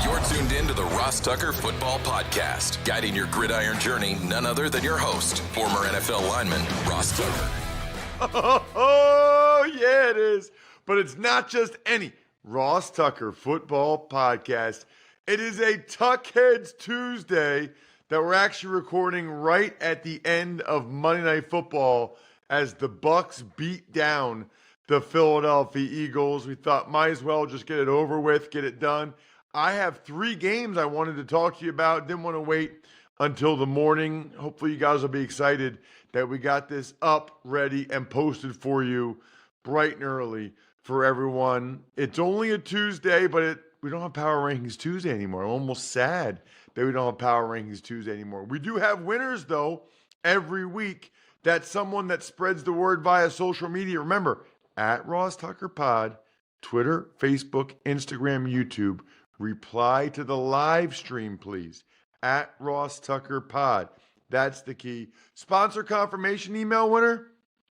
You're tuned in to the Ross Tucker Football Podcast, guiding your gridiron journey, none other than your host, former NFL lineman, Ross Tucker. Oh, yeah, it is. But it's not just any Ross Tucker Football Podcast. It is a Tuckheads Tuesday that we're actually recording right at the end of Monday Night Football as the Bucs beat down the Philadelphia Eagles. We thought might as well just get it over with, get it done. I have 3 games I wanted to talk to you about. Didn't want to wait until the morning. Hopefully you guys will be excited that we got this up, ready, and posted for you bright and early for everyone. It's only a Tuesday, but we don't have Power Rankings Tuesday anymore. I'm almost sad that we don't have Power Rankings Tuesday anymore. We do have winners, though, every week. That's someone that spreads the word via social media. Remember, at Ross Tucker Pod, Twitter, Facebook, Instagram, YouTube. Reply to the live stream, please. At Ross Tucker Pod. That's the key. Sponsor confirmation email winner.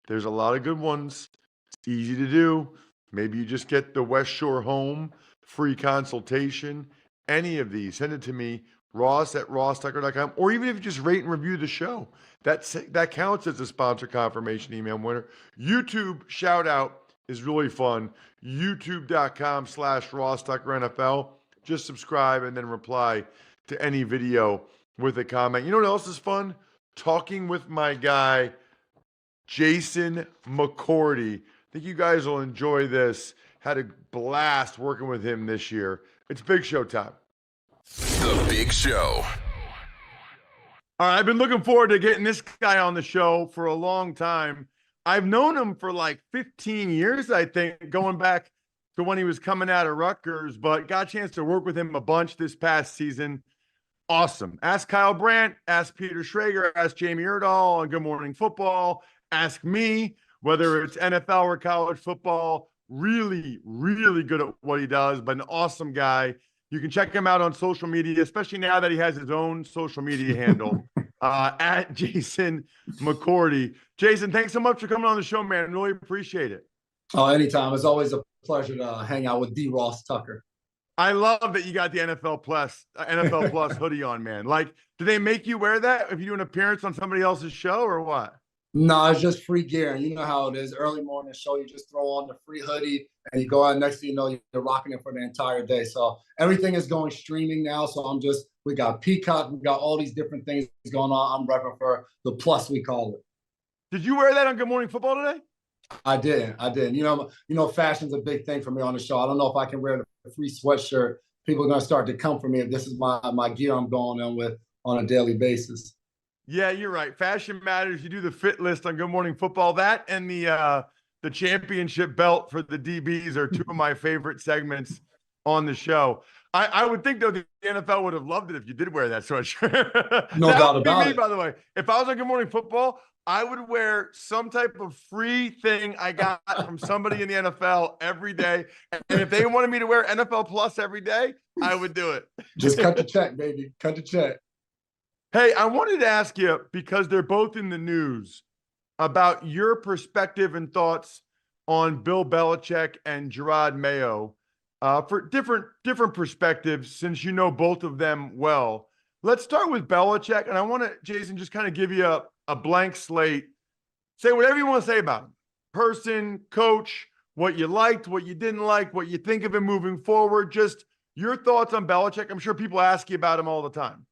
There's a lot of good ones. It's easy to do. Maybe you just get the West Shore Home free consultation. Any of these, send it to me, ross@rosstucker.com, or even if you just rate and review the show. That counts as a sponsor confirmation email winner. YouTube shout out is really fun. youtube.com/rosstuckernfl. Just subscribe and then reply to any video with a comment. You know what else is fun? Talking with my guy, Jason McCourty. I think you guys will enjoy this. Had a blast working with him this year. It's Big Show time. The Big Show. All right, I've been looking forward to getting this guy on the show for a long time. I've known him for like 15 years, I think, going back to when he was coming out of Rutgers, but got a chance to work with him a bunch this past season. Awesome. Ask Kyle Brandt, ask Peter Schrager, ask Jamie Erdahl on Good Morning Football, ask me, whether it's NFL or college football. Really, really good at what he does, but an awesome guy. You can check him out on social media, especially now that he has his own social media handle, at Jason McCourty. Jason, thanks so much for coming on the show, man. Really appreciate it. Oh, anytime. It's always a pleasure to hang out with D. Ross Tucker. I love that you got the NFL Plus hoodie on, man. Like, do they make you wear that if you do an appearance on somebody else's show or what? No, it's just free gear. And you know how it is. Early morning show, you just throw on the free hoodie and you go out. Next thing you know, you're rocking it for the entire day. So everything is going streaming now. So we got Peacock. We got all these different things going on. I'm repping for the Plus, we call it. Did you wear that on Good Morning Football today? I didn't. You know, fashion's a big thing for me on the show. I don't know if I can wear the free sweatshirt. People are going to start to come for me if this is my gear I'm going on with on a daily basis. Yeah, you're right. Fashion matters. You do the fit list on Good Morning Football. That and the championship belt for the DBs are two of my favorite segments on the show. I would think, though, the NFL would have loved it if you did wear that sweatshirt. No doubt about it. By the way, if I was on Good Morning Football, I would wear some type of free thing I got from somebody in the NFL every day. And if they wanted me to wear NFL Plus every day, I would do it. Just cut the check, baby. Cut the check. Hey, I wanted to ask you, because they're both in the news, about your perspective and thoughts on Bill Belichick and Gerard Mayo for different perspectives, since you know both of them well. Let's start with Belichick, and I want to, Jason, just kind of give you a blank slate. Say whatever you want to say about him. Person, coach, what you liked, what you didn't like, what you think of him moving forward. Just your thoughts on Belichick. I'm sure people ask you about him all the time.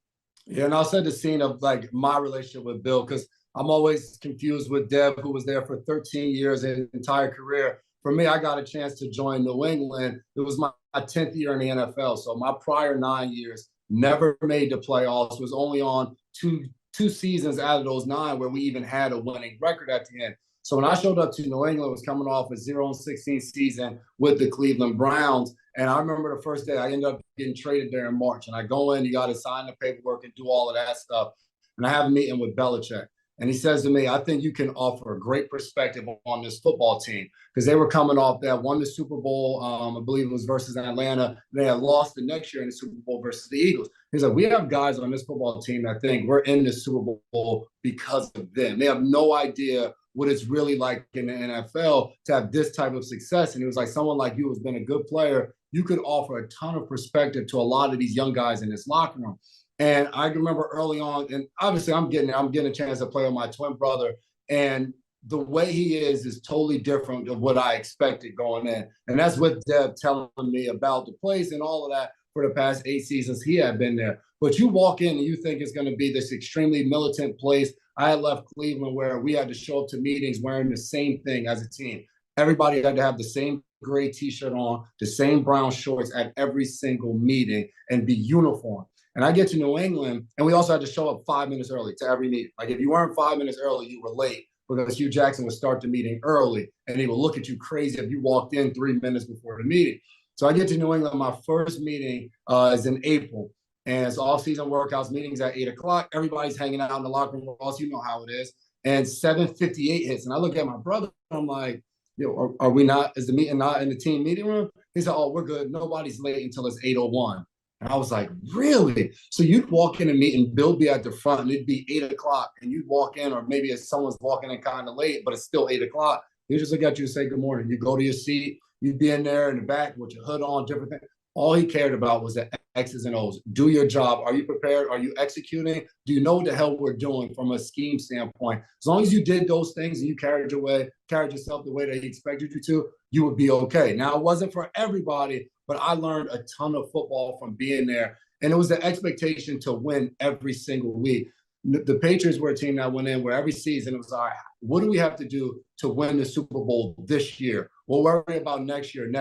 Yeah, and I'll set the scene of like my relationship with Bill, because I'm always confused with Deb, who was there for 13 years, his entire career. For me, I got a chance to join New England. It was my 10th year in the NFL. So my prior 9 years never made the playoffs. It was only on two seasons out of those 9 where we even had a winning record at the end. So when I showed up to New England, it was coming off a 0-16 season with the Cleveland Browns. And I remember the first day I ended up getting traded there in March. And I go in, you got to sign the paperwork and do all of that stuff. And I have a meeting with Belichick. And he says to me, I think you can offer a great perspective on this football team, because they were coming off that, won the Super Bowl, I believe it was versus Atlanta. They had lost the next year in the Super Bowl versus the Eagles. He's like, we have guys on this football team that think we're in the Super Bowl because of them. They have no idea what it's really like in the NFL to have this type of success. And it was like someone like you who's been a good player, you could offer a ton of perspective to a lot of these young guys in this locker room. And I remember early on, and obviously I'm getting a chance to play with my twin brother, and the way he is totally different of what I expected going in. And that's what Deb telling me about the place and all of that for the past 8 seasons he had been there. But you walk in and you think it's going to be this extremely militant place. I had left Cleveland where we had to show up to meetings wearing the same thing as a team. Everybody had to have the same gray T-shirt on, the same brown shorts at every single meeting and be uniform. And I get to New England, and we also had to show up 5 minutes early to every meeting. Like if you weren't 5 minutes early, you were late, because Hugh Jackson would start the meeting early, and he would look at you crazy if you walked in 3 minutes before the meeting. So I get to New England. My first meeting is in April, and it's off-season workouts, meetings at 8 o'clock. Everybody's hanging out in the locker room. Also, you know how it is. And 7:58 hits, and I look at my brother. I'm like, "Yo, are we not? Is the meeting not in the team meeting room?" He said, "Oh, we're good. Nobody's late until it's 8:01." And I was like, really? So you'd walk in a meeting, Bill be at the front, and it'd be 8 o'clock, and you'd walk in, or maybe if someone's walking in kind of late, but it's still 8 o'clock. He'd just look at you and say, good morning. You go to your seat, you'd be in there in the back with your hood on, different things. All he cared about was the X's and O's. Do your job. Are you prepared? Are you executing? Do you know what the hell we're doing from a scheme standpoint? As long as you did those things and you carried yourself the way that he expected you to, you would be okay. Now, it wasn't for everybody, but I learned a ton of football from being there. And it was the expectation to win every single week. The Patriots were a team that went in where every season it was, all right, what do we have to do to win the Super Bowl this year? We'll worry about next year.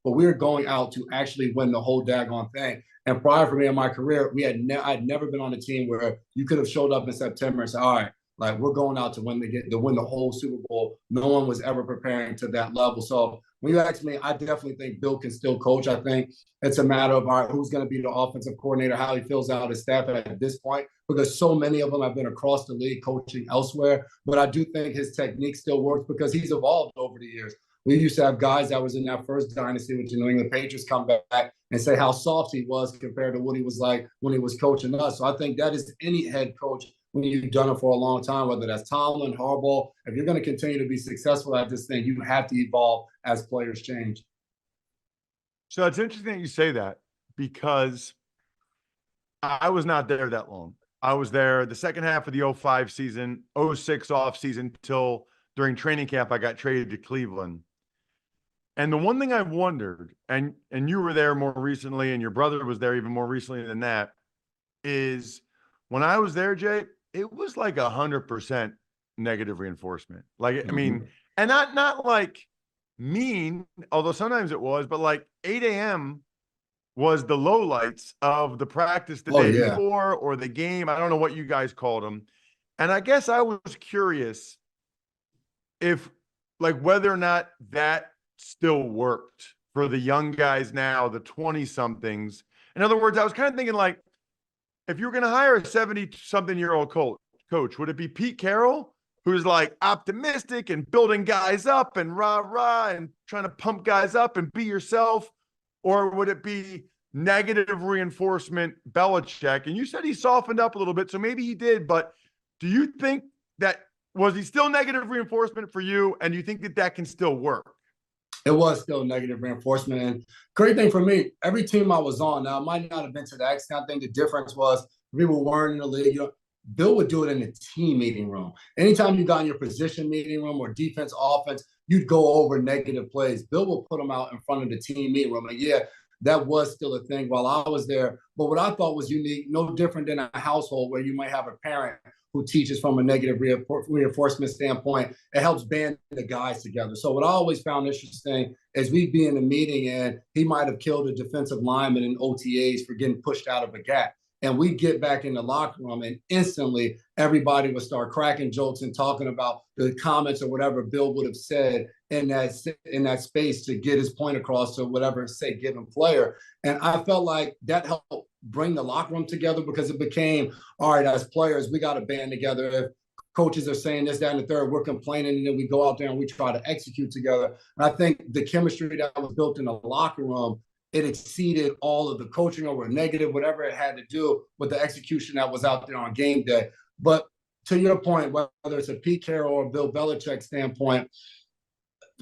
But we were going out to actually win the whole daggone thing. And prior for me in my career, I'd never been on a team where you could have showed up in September and said, all right, like we're going out to win the whole Super Bowl. No one was ever preparing to that level. So when you ask me, I definitely think Bill can still coach. I think it's a matter of, all right, who's going to be the offensive coordinator, how he fills out his staff at this point, because so many of them have been across the league coaching elsewhere. But I do think his technique still works because he's evolved over the years. We used to have guys that was in that first dynasty with the New England Patriots come back and say how soft he was compared to what he was like when he was coaching us. So I think that is any head coach when you've done it for a long time, whether that's Tomlin, Harbaugh. If you're going to continue to be successful at this thing, you have to evolve as players change. So it's interesting that you say that, because I was not there that long. I was there the second half of the 05 season, 06 off season, till during training camp, I got traded to Cleveland. And the one thing I wondered, and you were there more recently, and your brother was there even more recently than that, is when I was there, Jay, it was like 100% negative reinforcement. Like, I mean, and not like mean, although sometimes it was, but like 8 a.m. was the lowlights of the practice the day before or the game. I don't know what you guys called them. And I guess I was curious if, like, whether or not that still worked for the young guys now, the 20-somethings. In other words, I was kind of thinking, like, if you were going to hire a 70-something-year-old coach, would it be Pete Carroll, who's like optimistic and building guys up and rah-rah and trying to pump guys up and be yourself? Or would it be negative reinforcement Belichick? And you said he softened up a little bit, so maybe he did. But do you think that, was he still negative reinforcement for you? And do you think that that can still work? It was still negative reinforcement. And great thing for me, every team I was on, now it might not have been to that extent. I think the difference was people weren't in the league. You know, Bill would do it in the team meeting room. Anytime you got in your position meeting room or defense, offense, you'd go over negative plays. Bill will put them out in front of the team meeting room. And yeah, that was still a thing while I was there. But what I thought was unique, no different than a household where you might have a parent who teaches from a negative reinforcement standpoint. It helps band the guys together. So what I always found interesting is we'd be in a meeting and he might have killed a defensive lineman in OTAs for getting pushed out of a gap. And we get back in the locker room and instantly everybody would start cracking jokes and talking about the comments or whatever Bill would have said in that space to get his point across to whatever, say, given player. And I felt like that helped bring the locker room together because it became, all right, as players, we got to band together. If coaches are saying this, that, and the third, we're complaining, and then we go out there and we try to execute together. And I think the chemistry that was built in the locker room, it exceeded all of the coaching over negative, whatever it had to do with the execution that was out there on game day. But to your point, whether it's a Pete Carroll or Bill Belichick standpoint,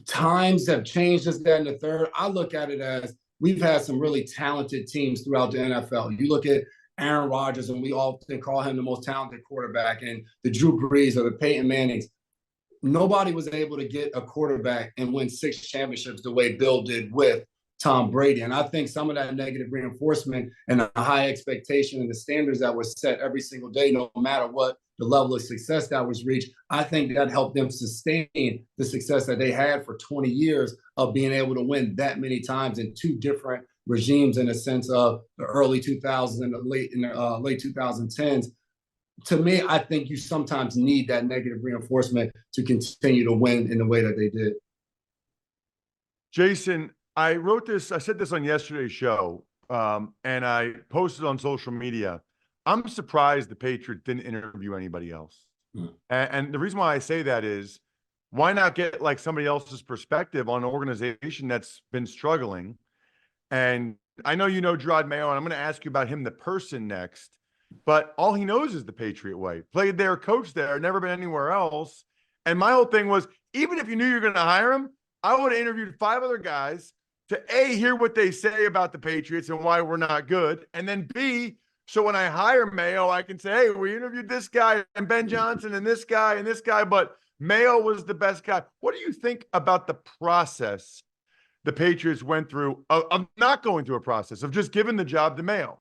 times have changed this, that, and the third. I look at it as we've had some really talented teams throughout the NFL. You look at Aaron Rodgers, and we often call him the most talented quarterback, and the Drew Brees or the Peyton Mannings. Nobody was able to get a quarterback and win 6 championships the way Bill did with Tom Brady. And I think some of that negative reinforcement and the high expectation and the standards that were set every single day, no matter what the level of success that was reached, I think that helped them sustain the success that they had for 20 years of being able to win that many times in 2 different regimes in a sense of the early 2000s and the late 2010s. To me, I think you sometimes need that negative reinforcement to continue to win in the way that they did. Jason, I said this on yesterday's show, and I posted on social media. I'm surprised the Patriots didn't interview anybody else. And the reason why I say that is, why not get like somebody else's perspective on an organization that's been struggling? And I know you know Gerard Mayo, and I'm going to ask you about him, the person, next. But all he knows is the Patriot way. Played there, coached there, never been anywhere else. And my whole thing was, even if you knew you were going to hire him, I would have interviewed 5 other guys to A, hear what they say about the Patriots and why we're not good. And then B, so when I hire Mayo, I can say, hey, we interviewed this guy and Ben Johnson and this guy, but Mayo was the best guy. What do you think about the process the Patriots went through of not going through a process, of just giving the job to Mayo?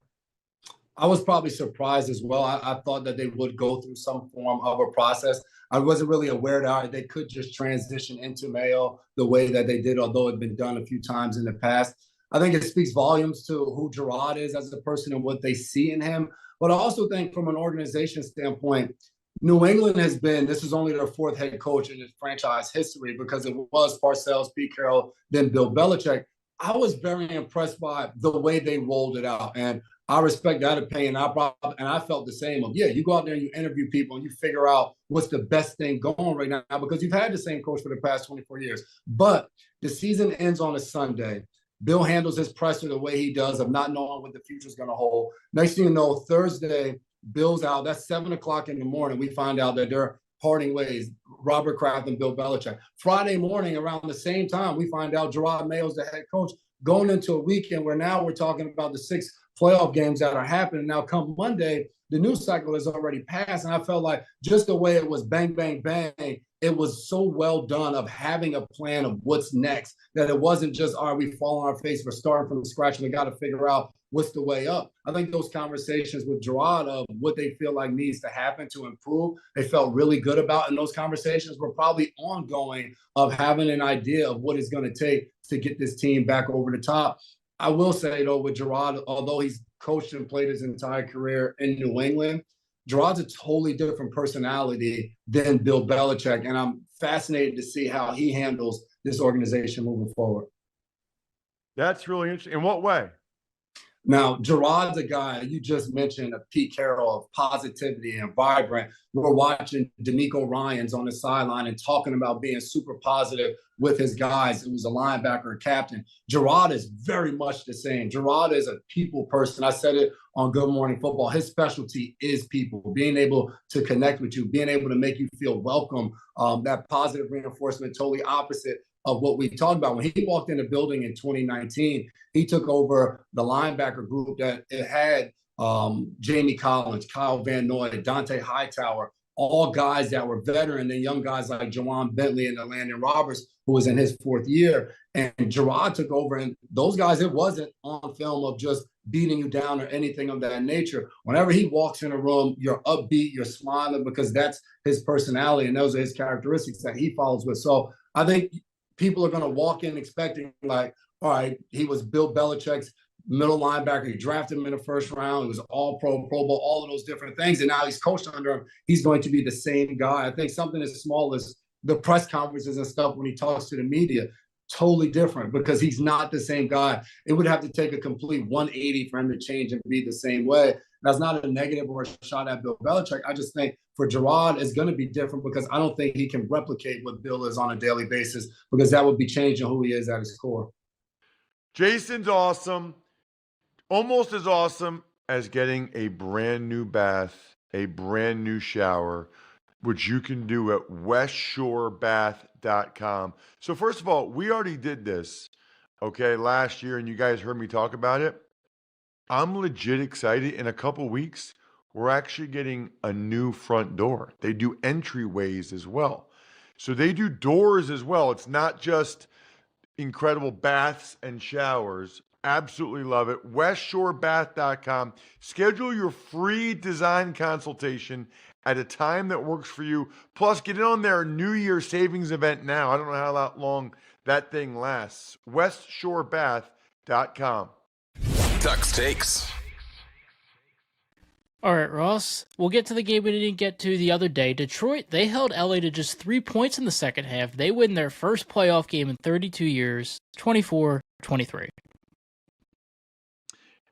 I was probably surprised as well. I thought that they would go through some form of a process. I wasn't really aware that they could just transition into Mayo the way that they did, although it had been done a few times in the past. I think it speaks volumes to who Gerard is as a person and what they see in him. But I also think from an organization standpoint, New England this is only their 4th head coach in its franchise history, because it was Parcells, Pete Carroll, then Bill Belichick. I was very impressed by the way they rolled it out. And I respect that opinion. I felt the same of, you go out there and you interview people and you figure out what's the best thing going right now, because you've had the same coach for the past 24 years. But the season ends on a Sunday. Bill handles his presser the way he does, of not knowing what the future is going to hold. Next thing you know, Thursday, Bill's out. That's 7 o'clock in the morning. We find out that they're parting ways, Robert Kraft and Bill Belichick. Friday morning, around the same time, we find out Gerard Mayo's the head coach, going into a weekend where now we're talking about the 6 playoff games that are happening. Now, come Monday, the news cycle is already passed. And I felt like just the way it was bang, bang, bang, it was so well done of having a plan of what's next, that it wasn't just, all right, we fall on our face, we're starting from scratch, and we got to figure out what's the way up. I think those conversations with Gerard of what they feel like needs to happen to improve, they felt really good about. And those conversations were probably ongoing of having an idea of what it's going to take to get this team back over the top. I will say, though, with Gerard, although he's coached and played his entire career in New England, Gerard's a totally different personality than Bill Belichick. And I'm fascinated to see how he handles this organization moving forward. That's really interesting. In what way? Now, Gerard's a guy, you just mentioned, a Pete Carroll of positivity and vibrant. We're watching DeMeco Ryans on the sideline and talking about being super positive with his guys. It was a linebacker, a captain. Gerard is very much the same. Gerard is a people person. I said it on Good Morning Football. His specialty is people, being able to connect with you, being able to make you feel welcome. That positive reinforcement, totally opposite of what we talked about. When he walked in the building in 2019, he took over the linebacker group that it had Jamie Collins, Kyle Van Noy, Dante Hightower, all guys that were veteran, and young guys like Jawan Bentley and Landon Roberts, who was in his 4th year. And Gerard took over, and those guys, it wasn't on film of just beating you down or anything of that nature. Whenever he walks in a room, you're upbeat, you're smiling, because that's his personality, and those are his characteristics that he follows with. So I think people are going to walk in expecting, like, all right, he was Bill Belichick's middle linebacker. He drafted him in the 1st round. He was all pro, Pro Bowl, all of those different things. And now he's coached under him. He's going to be the same guy. I think something as small as the press conferences and stuff when he talks to the media, totally different, because he's not the same guy. It would have to take a complete 180 for him to change and be the same way. That's not a negative or a shot at Bill Belichick. I just think for Gerard, it's going to be different, because I don't think he can replicate what Bill is on a daily basis, because that would be changing who he is at his core. Jason's awesome. Almost as awesome as getting a brand new bath, a brand new shower, which you can do at westshorebath.com. So first of all, we already did this, okay, last year, and you guys heard me talk about it. I'm legit excited. In a couple weeks, we're actually getting a new front door. They do entryways as well. So they do doors as well. It's not just incredible baths and showers. Absolutely love it. westshorebath.com. Schedule your free design consultation at a time that works for you. Plus, get in on their New Year savings event now. I don't know how long that thing lasts. westshorebath.com. Tuck's Takes. All right, Ross. We'll get to the game we didn't get to the other day. Detroit, they held LA to just 3 points in the second half. They win their first playoff game in 32 years, 24-23.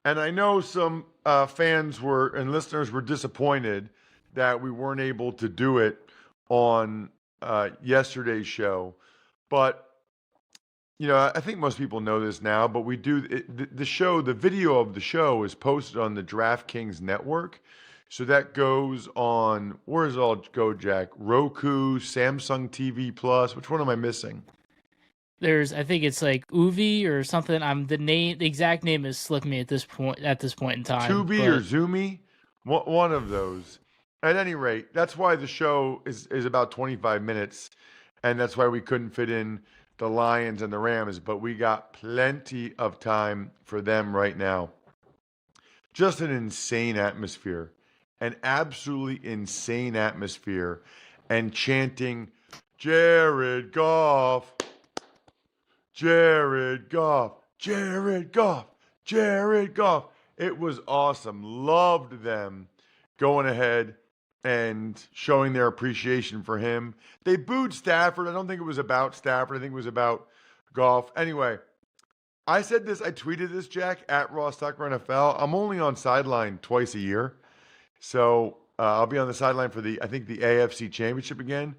And I know some fans and listeners were disappointed that we weren't able to do it on yesterday's show. But I think most people know this now, but we do the show. The video of the show is posted on the DraftKings network, so that goes on. Where does it all go, Jack? Roku, Samsung TV Plus. Which one am I missing? I think it's like Uvi or something. The exact name is slipping me at this point in time. Tubi or Zoomy, one of those. At any rate, that's why the show is about 25 minutes, and that's why we couldn't fit in the Lions and the Rams, but we got plenty of time for them right now. Just an insane atmosphere, an absolutely insane atmosphere, and chanting, Jared Goff, Jared Goff, Jared Goff, Jared Goff. It was awesome. Loved them going ahead and showing their appreciation for him. They booed Stafford. I don't think it was about Stafford. I think it was about Goff. Anyway, I said this, I tweeted this, Jack, at Ross Tucker NFL. I'm only on sideline twice a year. So I'll be on the sideline for the AFC Championship again.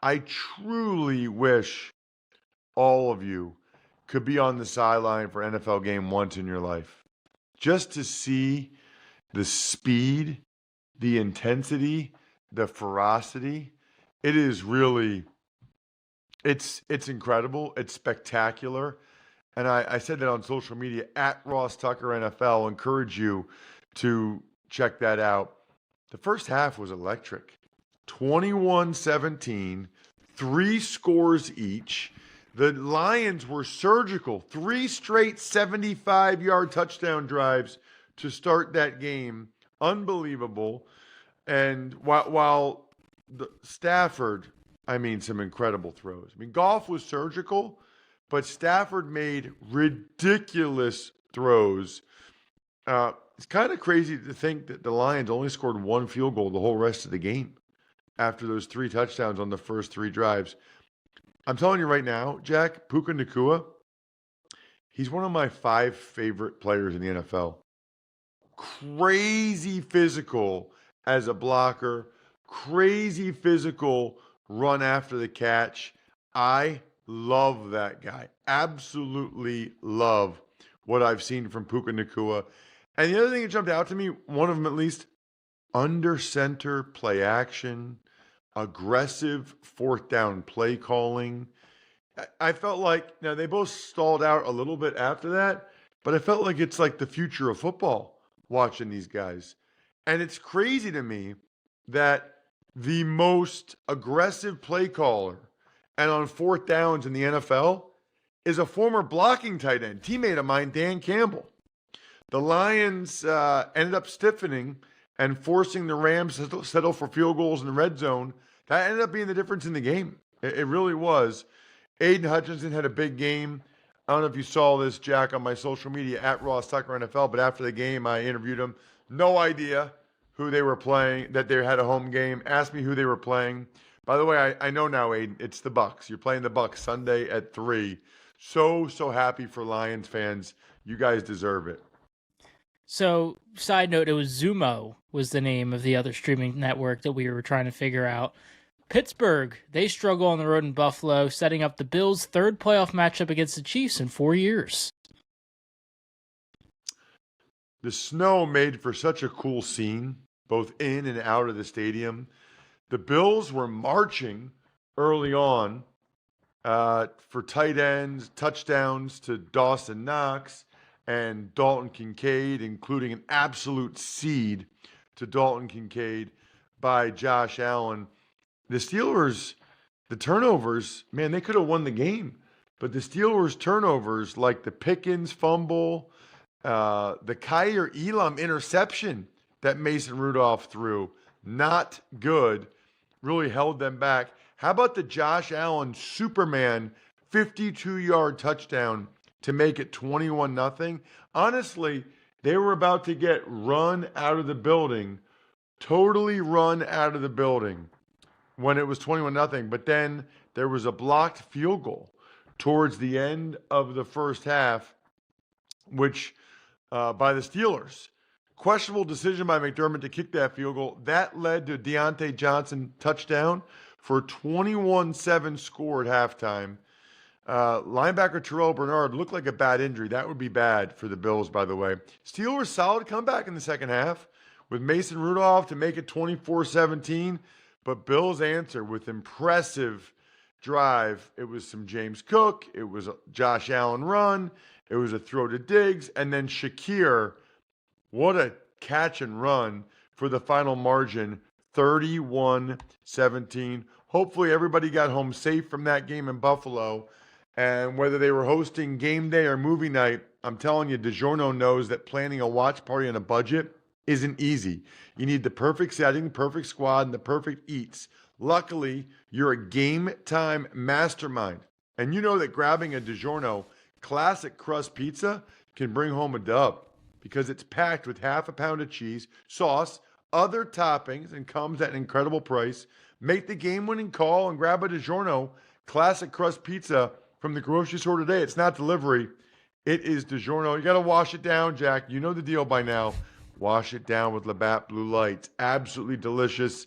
I truly wish all of you could be on the sideline for NFL game once in your life. Just to see the speed, the intensity, the ferocity. It is really, it's incredible. It's spectacular. And I said that on social media, at Ross Tucker NFL. I'll encourage you to check that out. The first half was electric. 21-17, 3 scores each. The Lions were surgical. 3 straight 75-yard touchdown drives to start that game. Unbelievable. And while Stafford, some incredible throws. Goff was surgical, but Stafford made ridiculous throws. It's kind of crazy to think that the Lions only scored 1 field goal the whole rest of the game after those 3 touchdowns on the first 3 drives. I'm telling you right now, Jack, Puka Nacua, he's one of my 5 favorite players in the NFL. Crazy physical as a blocker, crazy physical run after the catch. I love that guy. Absolutely love what I've seen from Puka Nacua. And the other thing that jumped out to me, one of them at least, under center play action, aggressive 4th down play calling. I felt like, now they both stalled out a little bit after that, but I felt like it's like the future of football watching these guys. And it's crazy to me that the most aggressive play caller and on 4th downs in the NFL is a former blocking tight end, teammate of mine, Dan Campbell. The Lions ended up stiffening and forcing the Rams to settle for field goals in the red zone. That ended up being the difference in the game. It really was. Aiden Hutchinson had a big game. I don't know if you saw this, Jack, on my social media, at Ross Tucker NFL, but after the game, I interviewed him. No idea who they were playing, that they had a home game. Asked me who they were playing. By the way, I know now, Aiden, it's the Bucs. You're playing the Bucs Sunday at 3. So happy for Lions fans. You guys deserve it. So, side note, it was Zumo was the name of the other streaming network that we were trying to figure out. Pittsburgh, they struggle on the road in Buffalo, setting up the Bills' 3rd playoff matchup against the Chiefs in 4 years. The snow made for such a cool scene, both in and out of the stadium. The Bills were marching early on for tight ends, touchdowns to Dawson Knox and Dalton Kincaid, including an absolute seed to Dalton Kincaid by Josh Allen. The Steelers, the turnovers, man, they could have won the game. But the Steelers' turnovers, like the Pickens fumble, the Kyer Elam interception that Mason Rudolph threw, not good, really held them back. How about the Josh Allen Superman 52-yard touchdown to make it 21-0? Honestly, they were about to get run out of the building, totally run out of the building when it was 21-0. But then there was a blocked field goal towards the end of the first half, which by the Steelers. Questionable decision by McDermott to kick that field goal. That led to Deontay Johnson touchdown for a 21-7 score at halftime. Linebacker Terrell Bernard looked like a bad injury. That would be bad for the Bills, by the way. Steelers solid comeback in the second half with Mason Rudolph to make it 24-17. But Bills answer with impressive drive. It was some James Cook. It was a Josh Allen run. It was a throw to Diggs. And then Shakir, what a catch and run for the final margin, 31-17. Hopefully everybody got home safe from that game in Buffalo. And whether they were hosting game day or movie night, I'm telling you, DiGiorno knows that planning a watch party on a budget isn't easy. You need the perfect setting, the perfect squad, and the perfect eats. Luckily, you're a game time mastermind. And you know that grabbing a DiGiorno classic crust pizza can bring home a dub because it's packed with half a pound of cheese, sauce, other toppings, and comes at an incredible price. Make the game-winning call and grab a DiGiorno classic crust pizza from the grocery store today. It's not delivery. It is DiGiorno. You got to wash it down, Jack. You know the deal by now. Wash it down with Labatt Blue Lights. Absolutely delicious.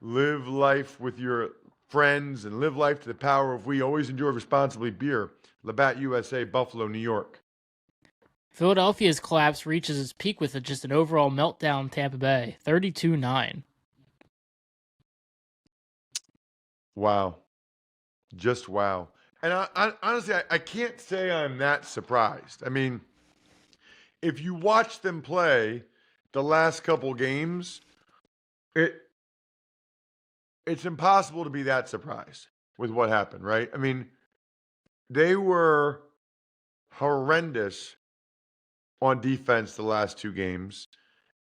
Live life with your friends and live life to the power of we. Always enjoy responsibly beer. Labatt USA, Buffalo, New York. Philadelphia's collapse reaches its peak with just an overall meltdown in Tampa Bay, 32-9. Wow. Just wow. And I honestly, I can't say I'm that surprised. I mean, if you watch them play the last couple games, it's impossible to be that surprised with what happened, right? I mean, they were horrendous on defense the last two games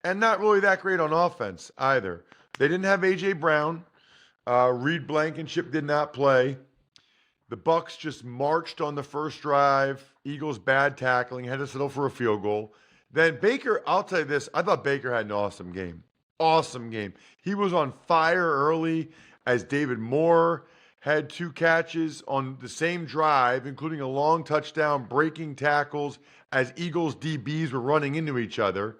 and not really that great on offense either. They didn't have A.J. Brown. Reed Blankenship did not play. The Bucs just marched on the first drive. Eagles bad tackling, had to settle for a field goal. Then Baker, I'll tell you this, I thought Baker had an awesome game. Awesome game. He was on fire early as David Moore had two catches on the same drive, including a long touchdown, breaking tackles as Eagles DBs were running into each other.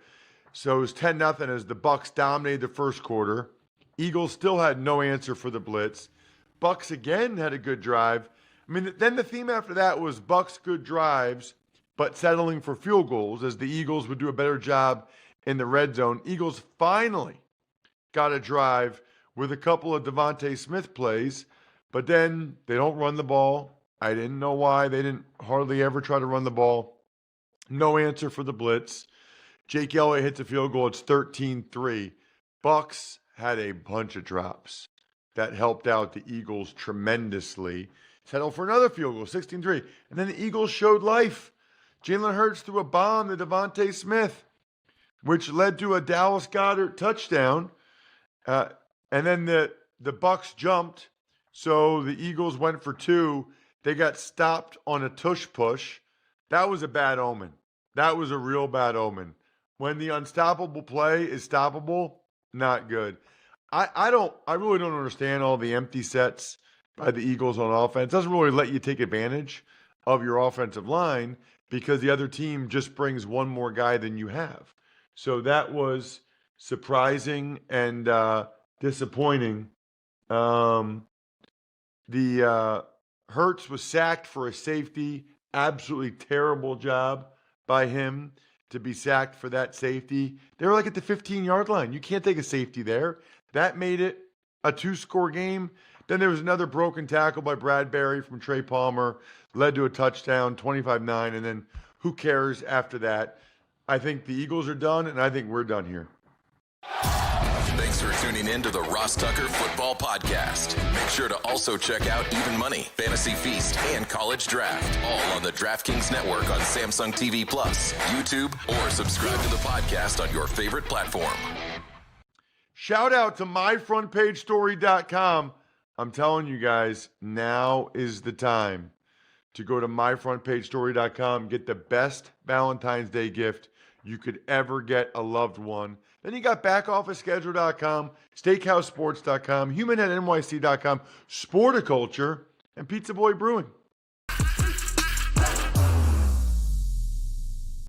So it was 10-0 as the Bucs dominated the first quarter. Eagles still had no answer for the blitz. Bucs again had a good drive. I mean, then the theme after that was Bucs good drives, but settling for field goals as the Eagles would do a better job in the red zone. Eagles finally got a drive with a couple of Devontae Smith plays, but then they don't run the ball. I didn't know why. They didn't hardly ever try to run the ball. No answer for the blitz. Jake Elliott hits a field goal. It's 13-3. Bucs had a bunch of drops that helped out the Eagles tremendously. Settled for another field goal, 16-3. And then the Eagles showed life. Jalen Hurts threw a bomb to Devontae Smith, which led to a Dallas Goedert touchdown. And then the Bucs jumped, so the Eagles went for two. They got stopped on a tush push. That was a bad omen. That was a real bad omen. When the unstoppable play is stoppable, not good. I really don't understand all the empty sets by the Eagles on offense. It doesn't really let you take advantage of your offensive line because the other team just brings one more guy than you have. So that was surprising and disappointing. The Hurts was sacked for a safety. Absolutely terrible job by him to be sacked for that safety. They were like at the 15-yard line. You can't take a safety there. That made it a 2-score game. Then there was another broken tackle by Bradbury from Trey Palmer, led to a touchdown, 25-9, and then who cares after that? I think the Eagles are done, and I think we're done here. Thanks for tuning in to the Ross Tucker Football Podcast. Make sure to also check out Even Money, Fantasy Feast, and College Draft, all on the DraftKings Network on Samsung TV Plus, YouTube, or subscribe to the podcast on your favorite platform. Shout out to myfrontpagestory.com. I'm telling you guys, now is the time to go to myfrontpagestory.com, get the best Valentine's Day gift you could ever get a loved one. Then you got backofficeschedule.com, steakhousesports.com, humanheadnyc.com, Sporticulture, and Pizza Boy Brewing.